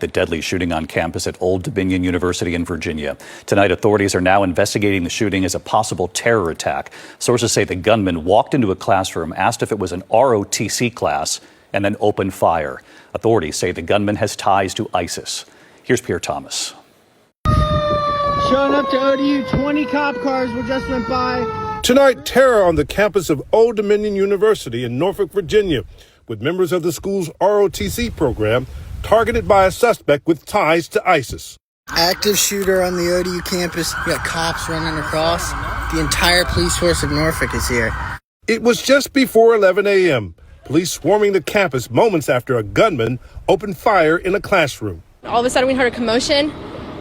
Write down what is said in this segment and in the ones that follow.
The deadly shooting on campus at Old Dominion University in Virginia. Tonight, authorities are now investigating the shooting as a possible terror attack. Sources say the gunman walked into a classroom, asked if it was an ROTC class, and then opened fire. Authorities say the gunman has ties to ISIS. Here's Pierre Thomas. Showing up to ODU, 20 cop cars just went by. Tonight, terror on the campus of Old Dominion University in Norfolk, Virginia, with members of the school's ROTC program targeted by a suspect with ties to ISIS. Active shooter on the ODU campus. You got cops running across. The entire police force of Norfolk is here. It was just before 11 a.m. Police swarming the campus moments after a gunman opened fire in a classroom. All of a sudden we heard a commotion.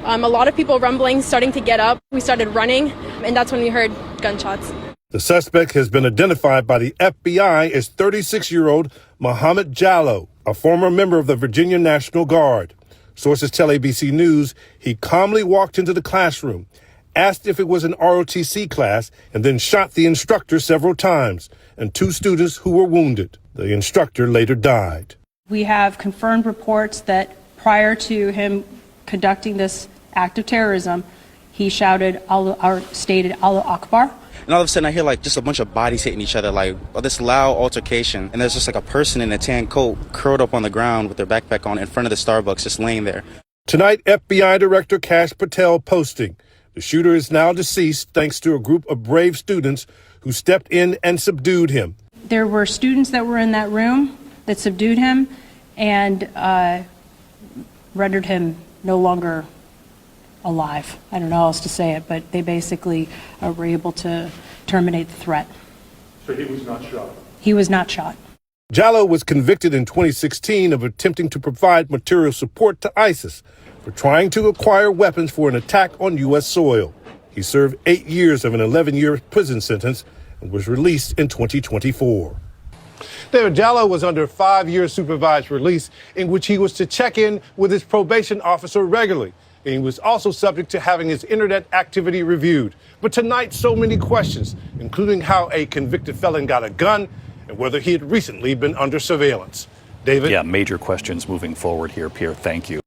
A lot of people rumbling, starting to get up. We started running, and that's when we heard gunshots. The suspect has been identified by the FBI as 36-year-old Mohammed Jallow, a former member of the Virginia National Guard. Sources tell ABC News he calmly walked into the classroom, asked if it was an ROTC class, and then shot the instructor several times, and two students who were wounded. The instructor later died. We have confirmed reports that prior to him conducting this act of terrorism, he shouted, stated, "Allah Akbar." And all of a sudden I hear just a bunch of bodies hitting each other, this loud altercation. And there's just a person in a tan coat curled up on the ground with their backpack on in front of the Starbucks just laying there. Tonight, FBI Director Kash Patel posting. The shooter is now deceased thanks to a group of brave students who stepped in and subdued him. There were students that were in that room that subdued him and rendered him no longer alive. I don't know how else to say it, but they basically were able to terminate the threat. So he was not shot? He was not shot. Jallow was convicted in 2016 of attempting to provide material support to ISIS for trying to acquire weapons for an attack on U.S. soil. He served 8 years of an 11-year prison sentence and was released in 2024. David Jallow was under a 5-year supervised release in which he was to check in with his probation officer regularly. And he was also subject to having his internet activity reviewed. But tonight, so many questions, including how a convicted felon got a gun and whether he had recently been under surveillance. David? Yeah, major questions moving forward here, Pierre. Thank you.